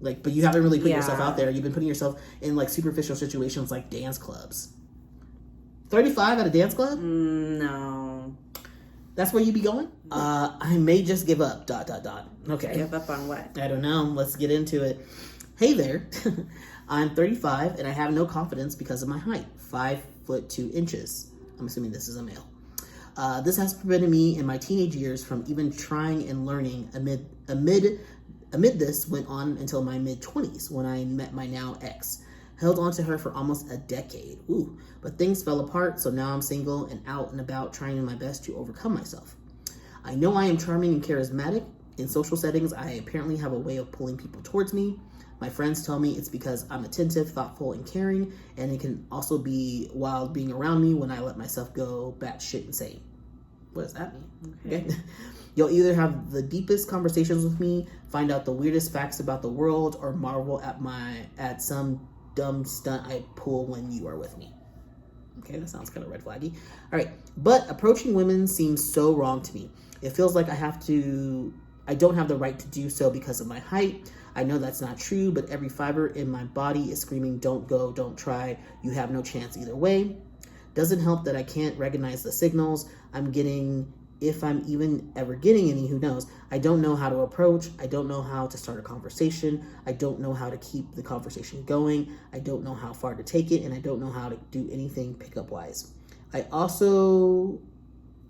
Like, but you haven't really put yourself out there. You've been putting yourself in like superficial situations like dance clubs. 35 at a dance club? No. That's where you be going? I may just give up, ... Okay. Give up on what? I don't know. Let's get into it. Hey there. I'm 35 and I have no confidence because of my height. 5'2". I'm assuming this is a male. This has prevented me in my teenage years from even trying and learning. Amid this went on until my mid-20s when I met my now ex. Held on to her for almost a decade. Ooh, but things fell apart, so now I'm single and out and about trying my best to overcome myself. I know I am charming and charismatic. In social settings, I apparently have a way of pulling people towards me. My friends tell me it's because I'm attentive, thoughtful, and caring, and it can also be wild being around me when I let myself go batshit insane. What does that mean? Okay. You'll either have the deepest conversations with me, find out the weirdest facts about the world, or marvel at some dumb stunt I pull when you are with me. Okay, that sounds kind of red flaggy. All right, but approaching women seems so wrong to me. It feels like I don't have the right to do so because of my height. I know that's not true, but every fiber in my body is screaming, don't go, don't try, you have no chance either way. Doesn't help that I can't recognize the signals I'm getting, if I'm even ever getting any, who knows. I don't know how to approach. I don't know how to start a conversation. I don't know how to keep the conversation going. I don't know how far to take it, and I don't know how to do anything pickup wise. I also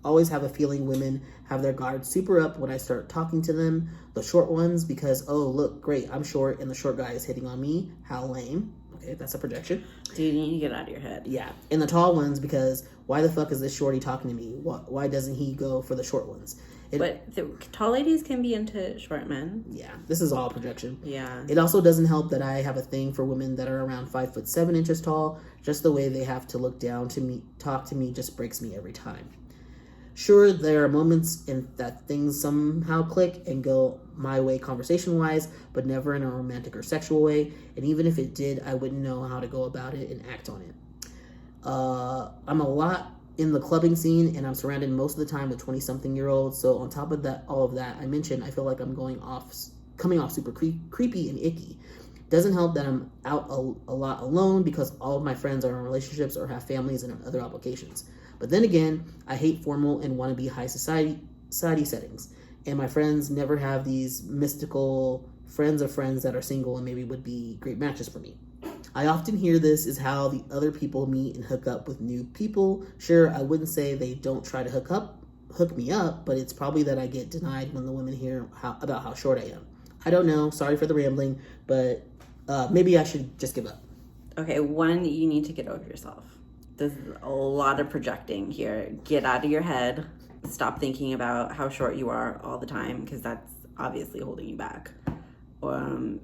always have a feeling women have their guard super up when I start talking to them. The short ones because, oh, look, great, I'm short and the short guy is hitting on me. How lame. Okay, that's a projection. Dude, you need to get out of your head. Yeah. And the tall ones because why the fuck is this shorty talking to me? Why doesn't he go for the short ones? But the tall ladies can be into short men. Yeah, this is all projection. Yeah. It also doesn't help that I have a thing for women that are around 5'7" tall. Just the way they have to look down to me, talk to me, just breaks me every time. Sure, there are moments in that things somehow click and go my way conversation-wise, but never in a romantic or sexual way. And even if it did, I wouldn't know how to go about it and act on it. I'm a lot in the clubbing scene, and I'm surrounded most of the time with 20-something-year-olds. So on top of that, all of that I mentioned, I feel like I'm coming off super creepy and icky. Doesn't help that I'm out a lot alone because all of my friends are in relationships or have families and other obligations. But then again, I hate formal and want to be high society settings. And my friends never have these mystical friends of friends that are single and maybe would be great matches for me. I often hear this is how the other people meet and hook up with new people. Sure, I wouldn't say they don't try to hook me up, but it's probably that I get denied when the women hear about how short I am. I don't know. Sorry for the rambling, but maybe I should just give up. Okay, one, you need to get over yourself. There's a lot of projecting here. Get out of your head. Stop thinking about how short you are all the time because that's obviously holding you back.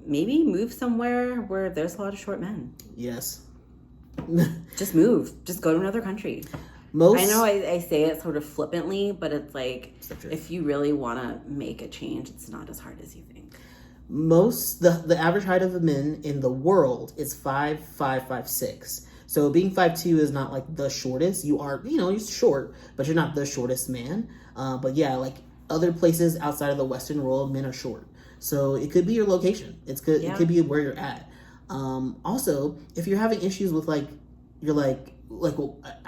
Maybe move somewhere where there's a lot of short men. Yes. Just move. Just go to another country. I know I say it sort of flippantly, but it's like if you really want to make a change, it's not as hard as you think. The average height of a men in the world is 5'5", 5'6". So being 5'2" is not like the shortest. You are, you're short, but you're not the shortest man. But yeah, like other places outside of the Western world, men are short. So it could be your location. It's good. Yeah. It could be where you're at. Also, if you're having issues with I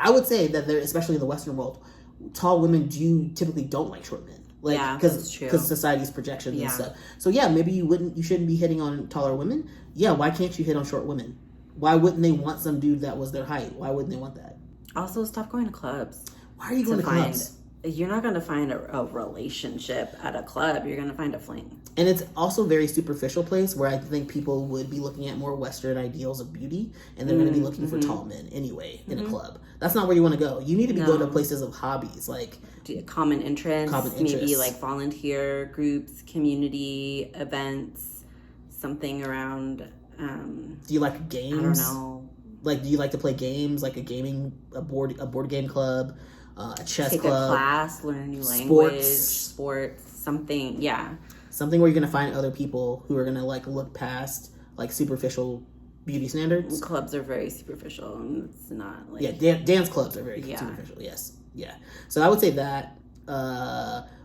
would say that there, especially in the Western world, tall women typically don't like short men. Because society's projections and stuff. So yeah, maybe you shouldn't be hitting on taller women. Yeah, why can't you hit on short women? Why wouldn't they want some dude that was their height? Why wouldn't they want that? Also, stop going to clubs. Why are you going to clubs? You're not going to find a relationship at a club. You're going to find a fling. And it's also a very superficial place where I think people would be looking at more Western ideals of beauty, and they're going to be looking for tall men anyway in a club. That's not where you want to go. You need to be going to places of hobbies, like common interests, maybe like volunteer groups, community events, something around. Do you like games? I don't know. Like, do you like to play games, like a board game club? A chess Take club, a class, learn a new language, sports, something, something where you're gonna find other people who are gonna look past superficial beauty standards. Clubs are very superficial, and it's not dance clubs are very superficial. Yes, yeah. So I would say that.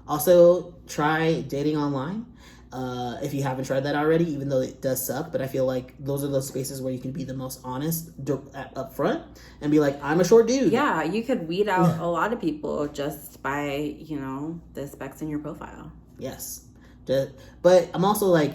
Also, try dating online. If you haven't tried that already, even though it does suck, but I feel like those are those spaces where you can be the most honest up front and be like, I'm a short dude. Yeah, you could weed out a lot of people just by, the specs in your profile. Yes. But I'm also like,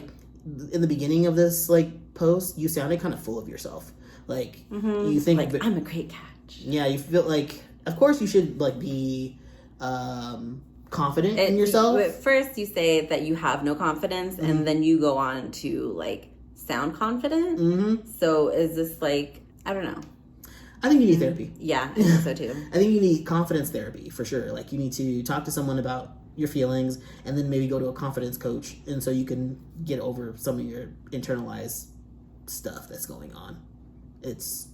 in the beginning of this like post, you sounded kind of full of yourself. Like, you think like, I'm a great catch. Yeah, you feel like, of course you should like be confident in yourself. First you say that you have no confidence, and then you go on to like sound confident. So is this like, I don't know. I think you need therapy. Yeah, I think so too. I think you need confidence therapy for sure. Like, you need to talk to someone about your feelings, and then maybe go to a confidence coach, and so you can get over some of your internalized stuff that's going on. Because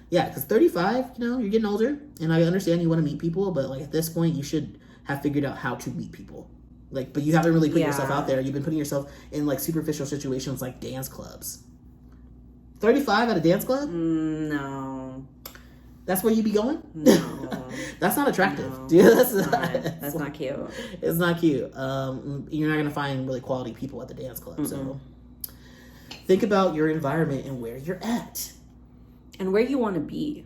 35, you're getting older, and I understand you want to meet people, but like at this point, you should have figured out how to meet people. Like, but you haven't really put yourself out there. You've been putting yourself in like superficial situations like dance clubs. 35 at a dance club? No. That's where you be going? No. That's not attractive. No, Dude, that's not cute. It's not cute. You're not going to find really quality people at the dance club. So think about your environment and where you're at. And where you want to be.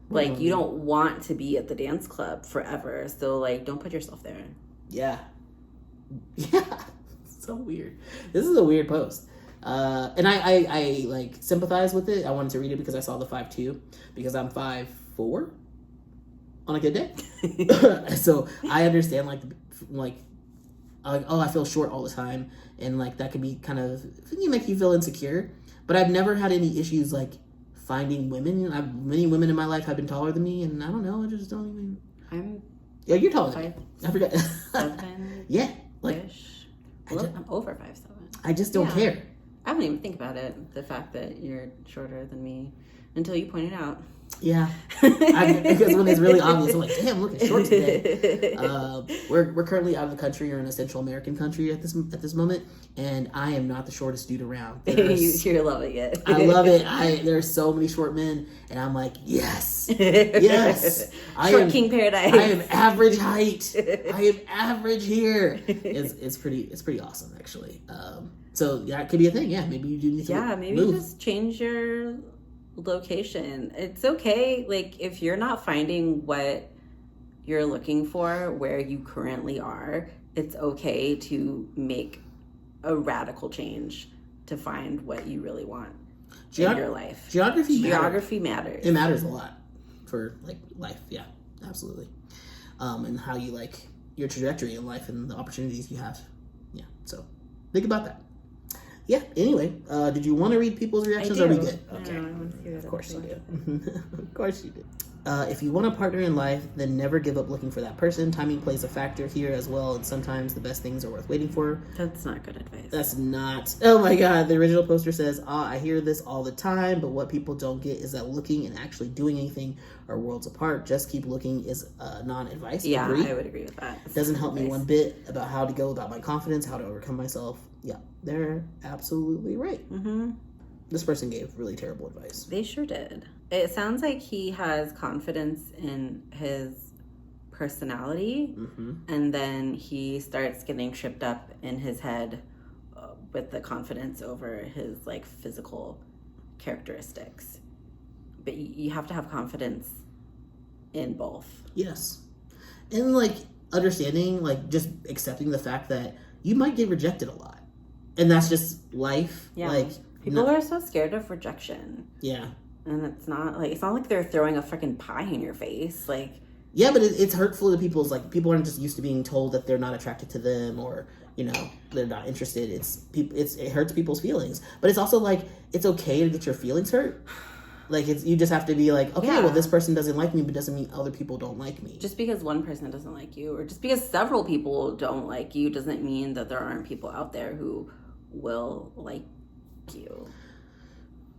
Like, you don't want to be at the dance club forever. So, like, don't put yourself there. Yeah. Yeah. So weird. This is a weird post. And I like sympathize with it. I wanted to read it because I saw the 5'2", because I'm 5'4" on a good day. So I understand like I feel short all the time, and like that could be kind of make you feel insecure. But I've never had any issues like finding women. Many women in my life have been taller than me, and I don't know. I just don't even. You're taller than me. I forgot. 7. Yeah, like I'm over 5'7". I just don't care. I don't even think about it, the fact that you're shorter than me, until you point it out. Yeah, because when it's really obvious, I'm like, damn, look, it's short today. We're currently out of the country, or in a Central American country at this moment, and I am not the shortest dude around. You're loving it. I love it. There are so many short men, and I'm like, yes, yes. Short king paradise. I am average height. I am average here. It's pretty awesome, actually. So that could be a thing. Yeah, maybe you do need to. Yeah, maybe move. just change your location. It's okay, like, if you're not finding what you're looking for where you currently are, it's okay to make a radical change to find what you really want in your life. Geography matters. It matters a lot for like life. Yeah, absolutely. And how you like your trajectory in life and the opportunities you have. Yeah, so think about that. Yeah, anyway, did you want to read people's reactions? Or are we good? Okay. Of course you do. Of course you do. If you want a partner in life, then never give up looking for that person. Timing plays a factor here as well, and sometimes the best things are worth waiting for. That's not good advice. That's not. Oh my God. The original poster says, I hear this all the time, but what people don't get is that looking and actually doing anything are worlds apart. Just keep looking is non-advice. Yeah, Agree? I would agree with that. It doesn't help me one bit about how to go about my confidence, how to overcome myself. Yeah, they're absolutely right. This person gave really terrible advice. They sure did. It sounds like he has confidence in his personality, and then he starts getting tripped up in his head with the confidence over his like physical characteristics. But you have to have confidence in both. Yes. And like understanding, like just accepting the fact that you might get rejected a lot. And that's just life. Yeah. Like people are so scared of rejection. Yeah. And it's not like they're throwing a freaking pie in your face. Like, yeah, but it's hurtful to people's, like, people aren't just used to being told that they're not attracted to them, or, they're not interested. It hurts people's feelings. But it's also like, it's okay to get your feelings hurt. Like, you just have to be like, okay, well, this person doesn't like me, but doesn't mean other people don't like me. Just because one person doesn't like you, or just because several people don't like you, doesn't mean that there aren't people out there who will like you.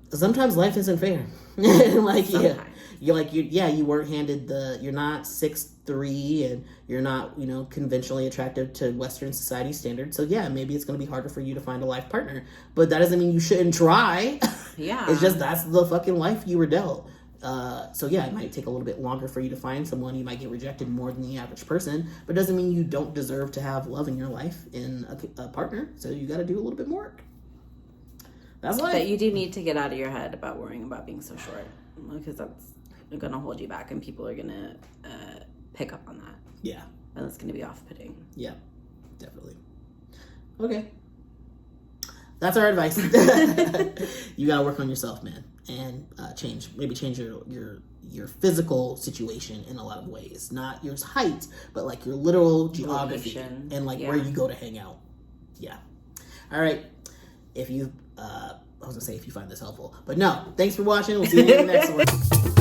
Sometimes life isn't fair. Like, sometimes. You weren't handed you're not 6'3", and you're not, conventionally attractive to Western society standards. So yeah, maybe it's going to be harder for you to find a life partner, but that doesn't mean you shouldn't try. Yeah. It's just, that's the fucking life you were dealt. So yeah, it might take a little bit longer for you to find someone. You might get rejected more than the average person, but it doesn't mean you don't deserve to have love in your life in a partner. So you got to do a little bit more work. That's life. But you do need to get out of your head about worrying about being so short, because that's going to hold you back, and people are going to pick up on that. Yeah. And it's going to be off-putting. Yeah, definitely. Okay. That's our advice. You got to work on yourself, man, and change your physical situation in a lot of ways. Not your height, but like your literal geography and like where you go to hang out. Yeah. All right. If you, I was gonna say if you find this helpful, but no. Thanks for watching. We'll see you in the next one.